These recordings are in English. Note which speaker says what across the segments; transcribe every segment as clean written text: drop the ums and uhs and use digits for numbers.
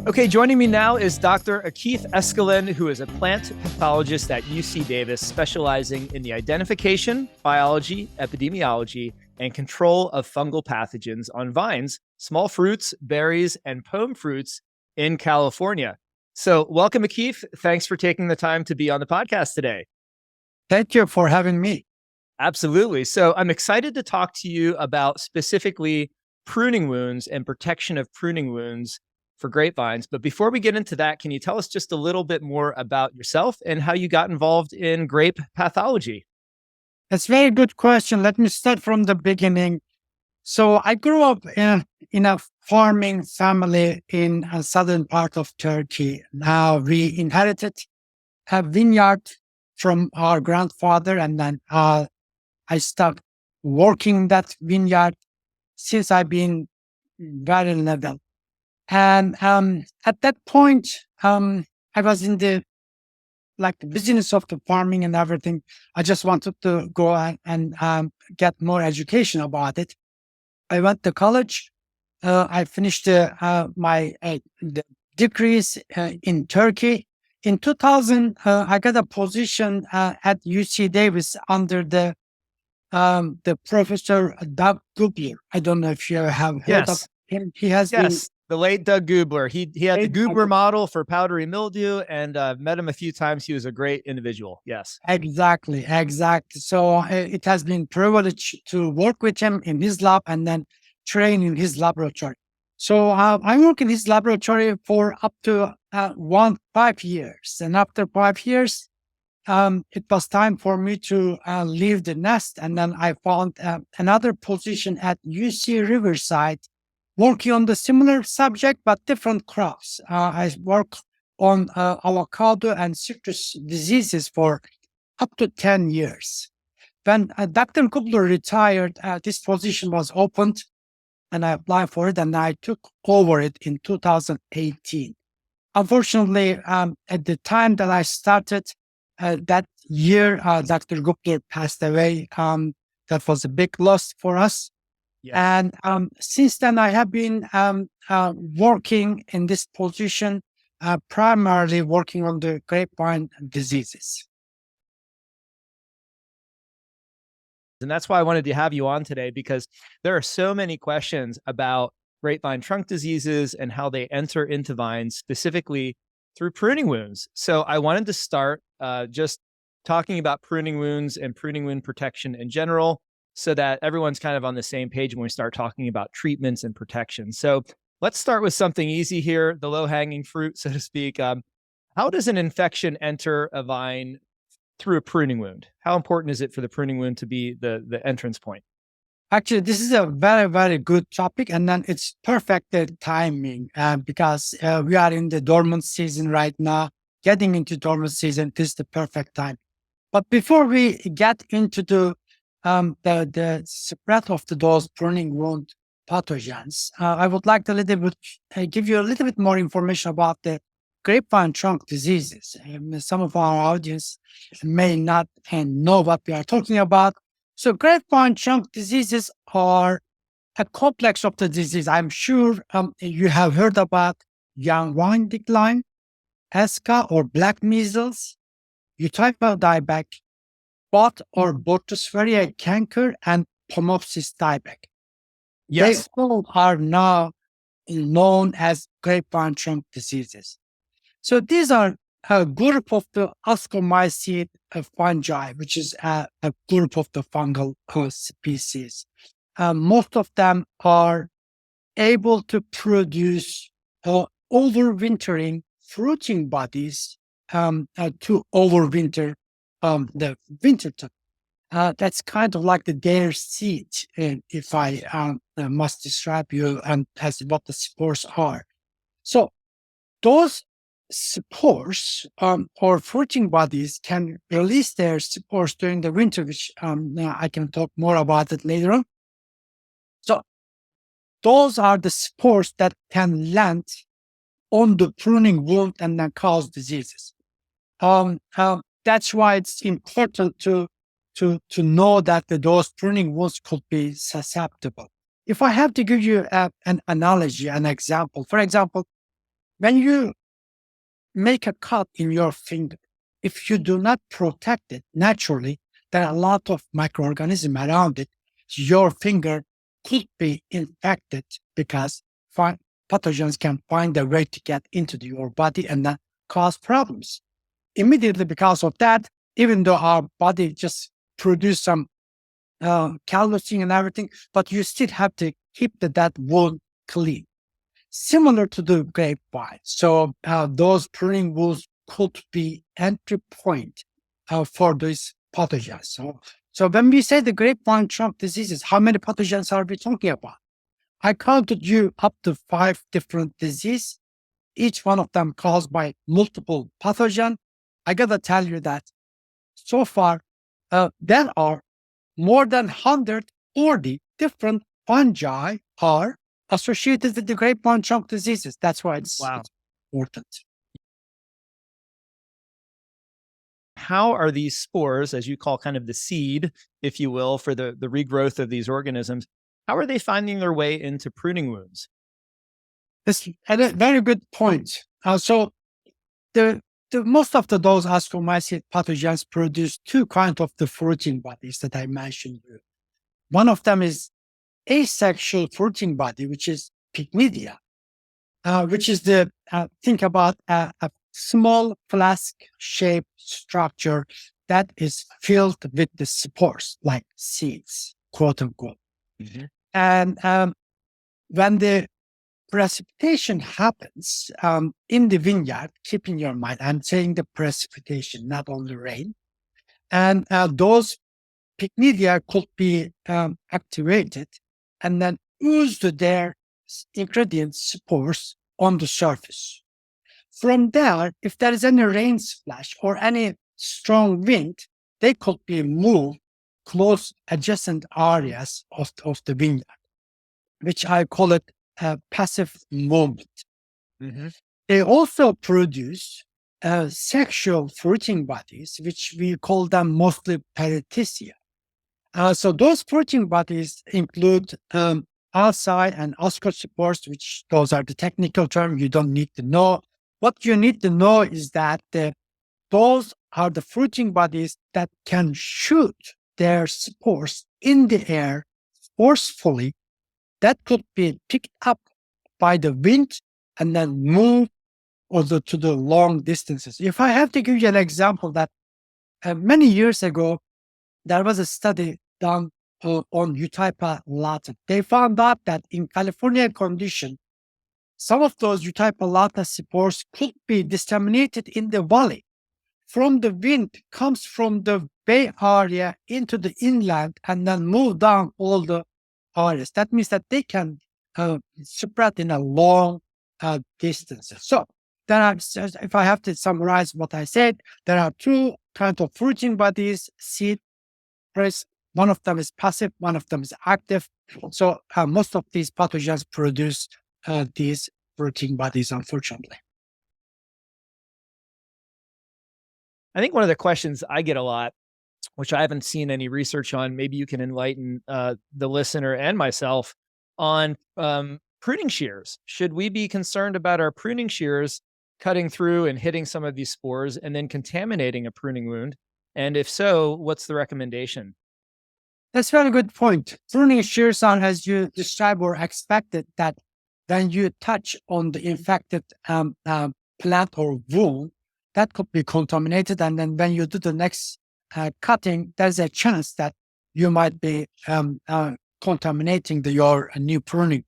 Speaker 1: Okay, joining me now is Dr. Akif Eskalen, who is a plant pathologist at UC Davis, specializing in the identification, biology, epidemiology, and control of fungal pathogens on vines, small fruits, berries, and pome fruits in California. So, welcome, Akif. Thanks for taking the time to be on the podcast today.
Speaker 2: Thank you for having me.
Speaker 1: Absolutely. So, I'm excited to talk to you about specifically pruning wounds and protection of pruning wounds for grapevines. But before we get into that, can you tell us just a little bit more about yourself and how you got involved in grape pathology?
Speaker 2: That's a very good question. Let me start from the beginning. So I grew up in a farming family in a southern part of Turkey. Now we inherited a vineyard from our grandfather, and then I started working that vineyard since I've been very little. And at that point, I was in the business of the farming and everything. I just wanted to go and get more education about it. I went to college. I finished my the degrees in Turkey. In 2000, I got a position at UC Davis under the Professor Doug Gubler. I don't know if you have heard of him. He has been
Speaker 1: the late Doug Gubler. He had the Gubler model for powdery mildew, and met him a few times. He was a great individual. Yes,
Speaker 2: exactly. So it has been privilege to work with him in his lab and then train in his laboratory. So I work in his laboratory for up to 5 years, and after 5 years, it was time for me to leave the nest, and then I found another position at UC Riverside, working on the similar subject but different crops. I work on avocado and citrus diseases for up to 10 years. When Dr. Kubler retired, this position was opened, and I applied for it, and I took over it in 2018. Unfortunately, at the time that I started, that year, Dr. Gupta passed away. That was a big loss for us. Yes. And since then, I have been working in this position, primarily working on the grapevine diseases.
Speaker 1: And that's why I wanted to have you on today, because there are so many questions about grapevine trunk diseases and how they enter into vines, specifically through pruning wounds. So I wanted to start just talking about pruning wounds and pruning wound protection in general, so that everyone's kind of on the same page when we start talking about treatments and protection. So let's start with something easy here, the low-hanging fruit, so to speak. How does an infection enter a vine through a pruning wound? How important is it for the pruning wound to be the entrance point?
Speaker 2: Actually, this is a very, very good topic, and then it's perfect timing because we are in the dormant season right now. Getting into dormant season, this is the perfect time. But before we get into the spread of those pruning wound pathogens, I would like to give you a little bit more information about the grapevine trunk diseases. Some of our audience may not know what we are talking about. So grapevine trunk diseases are a complex of the disease. I'm sure you have heard about young vine decline, ESCA or black measles, Eutypha dieback, spot or Botrytis canker, and Pomopsis dieback.
Speaker 1: Yes.
Speaker 2: They all are now known as grapevine trunk diseases. So these are a group of the ascomycete fungi, which is a group of the fungal species. Most of them are able to produce overwintering fruiting bodies to overwinter the winter time. That's kind of like their seed, if I must describe you and as what the spores are. So those spores or fruiting bodies can release their spores during the winter, which I can talk more about it later on. So those are the spores that can land on the pruning wound and then cause diseases. That's why it's important to know that those pruning wounds could be susceptible. If I have to give you an analogy, an example, for example, when you make a cut in your finger, if you do not protect it naturally, there are a lot of microorganisms around it. Your finger could be infected because pathogens can find a way to get into your body and then cause problems. Immediately because of that, even though our body just produce some callousing and everything, but you still have to keep that wound clean. Similar to the grapevine. So those pruning wounds could be entry point for these pathogens. So when we say the grapevine trunk diseases, how many pathogens are we talking about? I counted you up to 5 different diseases, each one of them caused by multiple pathogens. I gotta tell you that so far there are more than 140 different fungi are associated with the grapevine trunk diseases. That's why it's important.
Speaker 1: How are these spores, as you call kind of the seed, if you will, for the regrowth of these organisms, how are they finding their way into pruning wounds?
Speaker 2: This is a very good point. So the most of those ascomycete pathogens produce 2 kinds of the fruiting bodies that I mentioned. One of them is asexual fruiting body, which is pygmedia, which is think about a small flask-shaped structure that is filled with the spores, like seeds, quote unquote. Mm-hmm. And when the precipitation happens in the vineyard, keep in your mind, I'm saying the precipitation, not only rain, and those pygmedia could be activated and then ooze their ingredient spores on the surface. From there, if there is any rain splash or any strong wind, they could be moved close adjacent areas of the vineyard, which I call it passive movement. Mm-hmm. They also produce sexual fruiting bodies, which we call them mostly perithecia. So those fruiting bodies include alcide and ascospores, which those are the technical terms you don't need to know. What you need to know is that those are the fruiting bodies that can shoot their spores in the air forcefully. That could be picked up by the wind and then move to the long distances. If I have to give you an example, that many years ago, there was a study done on Eutypa lata. They found out that in California condition, some of those Eutypa lata spores could be disseminated in the valley. From the wind comes from the bay area into the inland and then move down all the areas. That means that they can spread in a long distances. So there are, if I have to summarize what I said, there are 2 kinds of fruiting bodies, seed press. One of them is passive, one of them is active. So most of these pathogens produce these fruiting bodies, unfortunately.
Speaker 1: I think one of the questions I get a lot, which I haven't seen any research on, maybe you can enlighten the listener and myself on pruning shears. Should we be concerned about our pruning shears cutting through and hitting some of these spores and then contaminating a pruning wound? And if so, what's the recommendation?
Speaker 2: That's a very good point. Pruning shears are, as you described or expected, that when you touch on the infected plant or wound, that could be contaminated. And then when you do the next cutting, there's a chance that you might be contaminating your new pruning.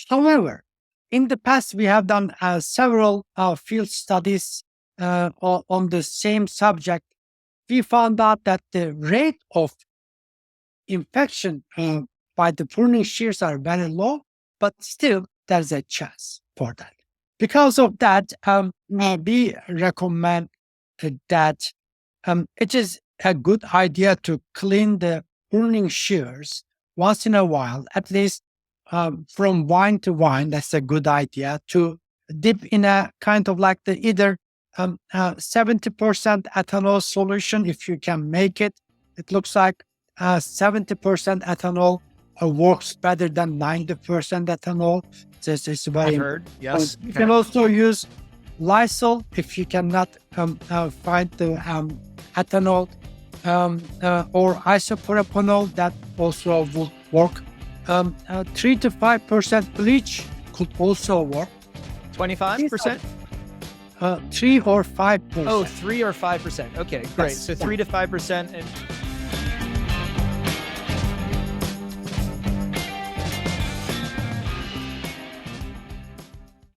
Speaker 2: However, in the past, we have done several field studies on the same subject. We found out that the rate of infection by the pruning shears are very low, but still there's a chance for that. Because of that, we recommend that it is a good idea to clean the pruning shears once in a while, at least from wine to wine. That's a good idea to dip in a kind of like the either 70% ethanol solution if you can make it. It looks like 70% ethanol works better than 90% ethanol. This is very
Speaker 1: I've
Speaker 2: important.
Speaker 1: heard. Yes.
Speaker 2: You can also use Lysol if you cannot find the ethanol or isopropanol. That also would work. 3 to 5% bleach could also work.
Speaker 1: 25%?
Speaker 2: 3 or 5%.
Speaker 1: Oh, 3 or 5%. Okay, great.
Speaker 2: Yes.
Speaker 1: So 3 to 5%. And